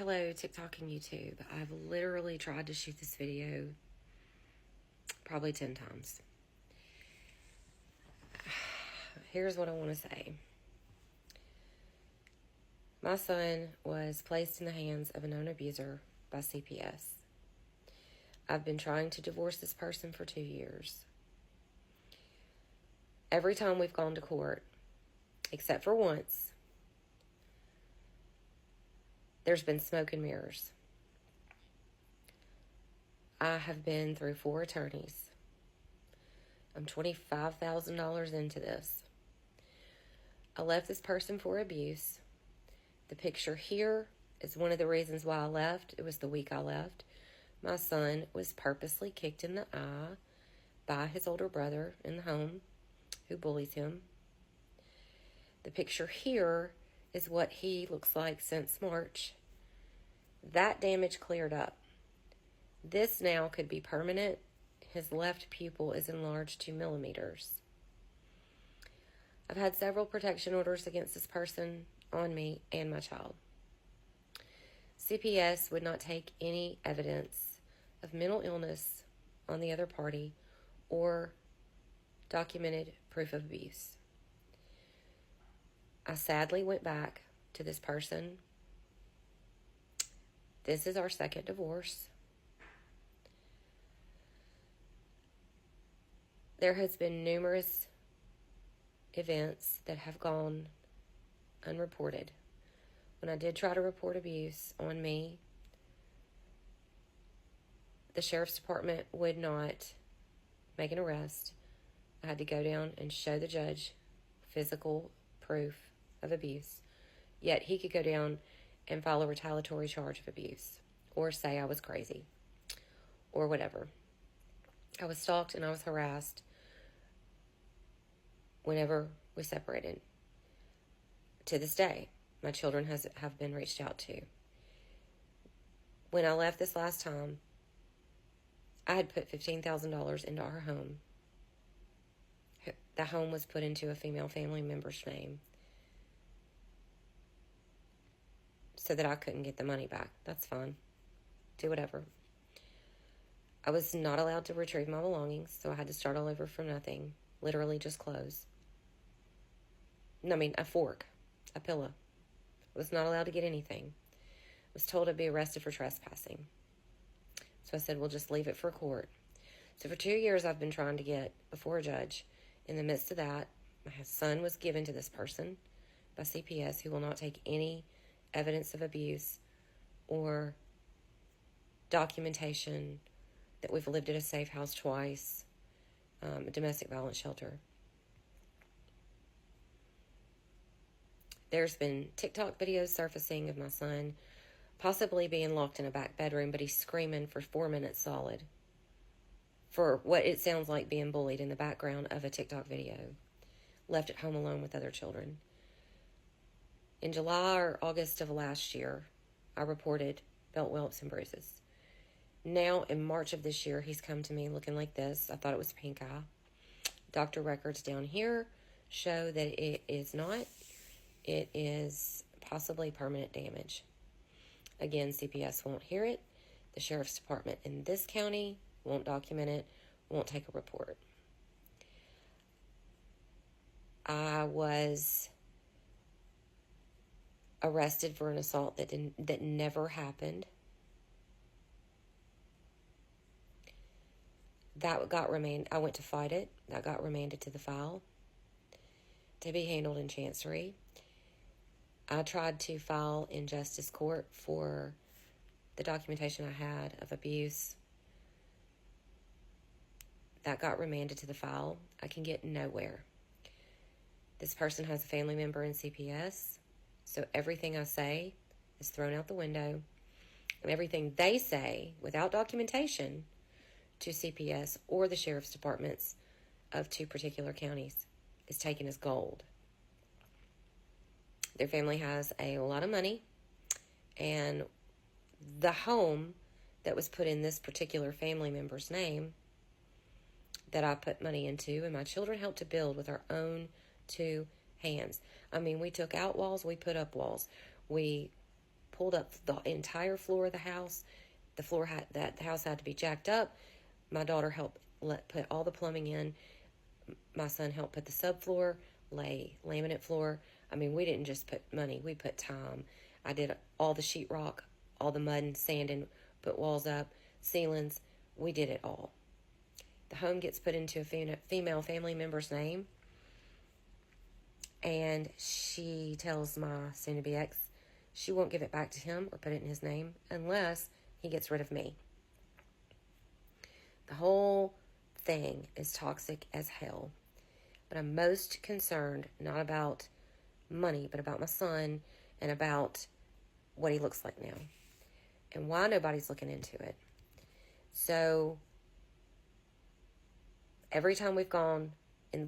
Hello, TikTok and YouTube. I've literally tried to shoot this video probably 10 times. Here's what I want to say. My son was placed in the hands of a known abuser by CPS. I've been trying to divorce this person for 2 years. Every time we've gone to court, except for once, there's been smoke and mirrors. I have been through 4 attorneys. I'm $25,000 into this. I left this person for abuse. The picture here is one of the reasons why I left. It was the week I left. My son was purposely kicked in the eye by his older brother in the home who bullies him. The picture here is what he looks like since March. That damage cleared up. This now could be permanent. His left pupil is enlarged 2 millimeters. I've had several protection orders against this person on me and my child. CPS would not take any evidence of mental illness on the other party or documented proof of abuse. I sadly went back to this person. This is our second divorce. There has been numerous events that have gone unreported. When I did try to report abuse on me, the sheriff's department would not make an arrest. I had to go down and show the judge physical proof of abuse. Yet he could go down and file a retaliatory charge of abuse or say I was crazy or whatever. I was stalked and I was harassed whenever we separated. To this day, my children have been reached out to. When I left this last time, I had put $15,000 into our home. The home was put into a female family member's name so that I couldn't get the money back. That's fine. Do whatever. I was not allowed to retrieve my belongings, so I had to start all over from nothing. Literally just clothes. A fork, a pillow. I was not allowed to get anything. I was told I'd be arrested for trespassing. So I said, we'll just leave it for court. So for 2 years, I've been trying to get before a judge. In the midst of that, my son was given to this person by CPS who will not take any evidence of abuse or documentation that we've lived at a safe house twice, a domestic violence shelter. There's been TikTok videos surfacing of my son possibly being locked in a back bedroom, but he's screaming for 4 minutes solid for what it sounds like being bullied in the background of a TikTok video, left at home alone with other children. In July or August of last year, I reported belt whelps and bruises. Now, in March of this year, he's come to me looking like this. I thought it was pink eye. Doctor records down here show that it is not. It is possibly permanent damage. Again, CPS won't hear it. The sheriff's department in this county won't document it, won't take a report. I was arrested for an assault that never happened. I went to fight it. That got remanded to the file to be handled in Chancery. I tried to file in Justice Court for the documentation I had of abuse. That got remanded to the file. I can get nowhere. This person has a family member in CPS, so everything I say is thrown out the window, and everything they say without documentation to CPS or the sheriff's departments of 2 particular counties is taken as gold. Their family has a lot of money, and the home that was put in this particular family member's name that I put money into and my children helped to build with our own 2 hands. We took out walls, we put up walls. We pulled up the entire floor of the house. The house had to be jacked up. My daughter helped put all the plumbing in. My son helped put the subfloor, lay laminate floor. I mean, we didn't just put money, we put time. I did all the sheetrock, all the mud and sand, and put walls up, ceilings. We did it all. The home gets put into a female family member's name, and she tells my soon-to-be ex she won't give it back to him or put it in his name unless he gets rid of me. The whole thing is toxic as hell. But I'm most concerned not about money, but about my son and about what he looks like now and why nobody's looking into it. So every time we've gone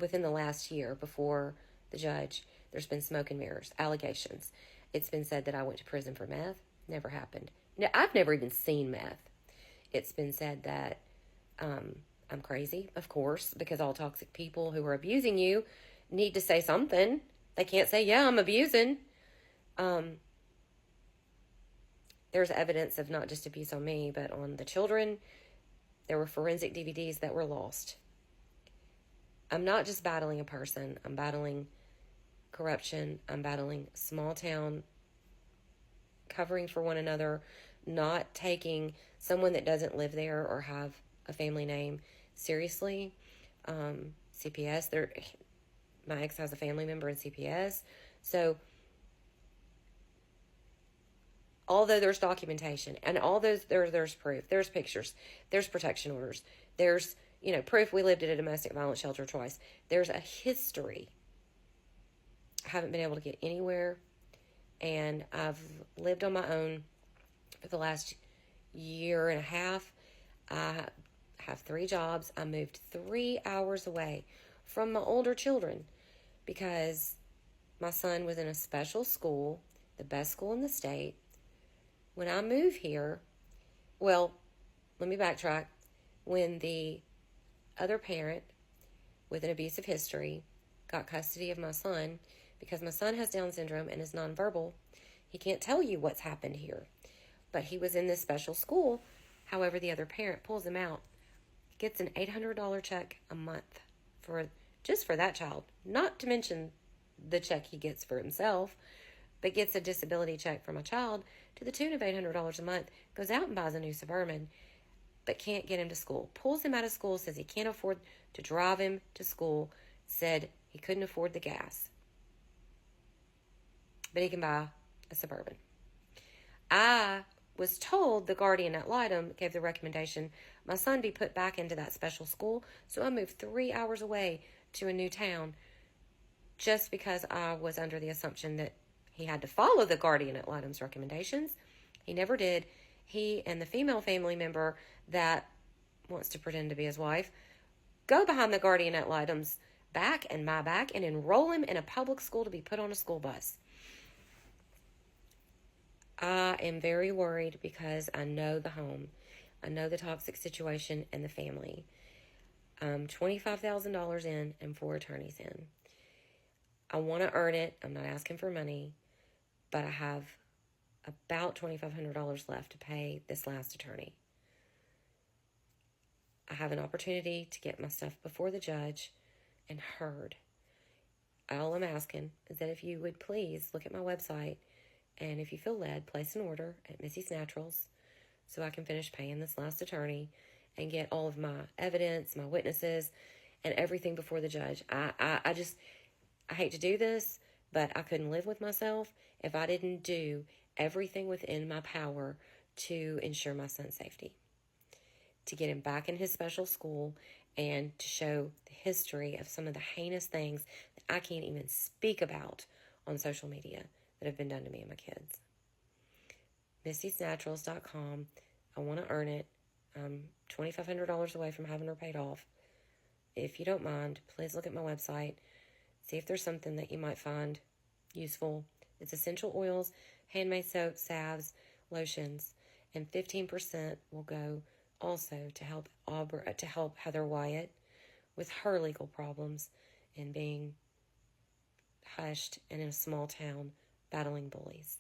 within the last year before the judge, there's been smoke and mirrors, allegations. It's been said that I went to prison for meth. Never happened. No, I've never even seen meth. It's been said that I'm crazy, of course, because all toxic people who are abusing you need to say something. They can't say, yeah, I'm abusing. There's evidence of not just abuse on me, but on the children. There were forensic DVDs that were lost. I'm not just battling a person. I'm battling corruption. I'm battling small town covering for one another, not taking someone that doesn't live there or have a family name seriously. CPS, my ex has a family member in CPS. So although there's documentation and all those, there's proof, there's pictures, there's protection orders, there's, proof we lived at a domestic violence shelter twice. There's a history. I haven't been able to get anywhere, and I've lived on my own for the last year and a half. I have 3 jobs. I moved 3 hours away from my older children because my son was in a special school, the best school in the state. When I moved here, well, let me backtrack. When the other parent with an abusive history got custody of my son, because my son has Down syndrome and is nonverbal, he can't tell you what's happened here. But he was in this special school. However, the other parent pulls him out, gets an $800 check a month just for that child, not to mention the check he gets for himself, but gets a disability check for my child to the tune of $800 a month, goes out and buys a new Suburban, but can't get him to school. Pulls him out of school, says he can't afford to drive him to school, said he couldn't afford the gas. But he can buy a Suburban. I was told the guardian ad litem gave the recommendation my son be put back into that special school, so I moved 3 hours away to a new town just because I was under the assumption that he had to follow the guardian ad litem's recommendations. He never did. He and the female family member that wants to pretend to be his wife go behind the guardian ad litem's back and my back and enroll him in a public school to be put on a school bus. I am very worried because I know the home. I know the toxic situation and the family. $25,000 in and 4 attorneys in. I want to earn it. I'm not asking for money, but I have about $2,500 left to pay this last attorney. I have an opportunity to get my stuff before the judge and heard. All I'm asking is that if you would please look at my website, and if you feel led, place an order at Missy's Naturals so I can finish paying this last attorney and get all of my evidence, my witnesses, and everything before the judge. I hate to do this, but I couldn't live with myself if I didn't do everything within my power to ensure my son's safety, to get him back in his special school, and to show the history of some of the heinous things that I can't even speak about on social media that have been done to me and my kids. Missy'sNaturals.com. I want to earn it. I'm $2,500 away from having her paid off. If you don't mind, please look at my website. See if there's something that you might find useful. It's essential oils, handmade soaps, salves, lotions, and 15% will go also to help Heather Wyatt with her legal problems and being hushed and in a small town battling bullies.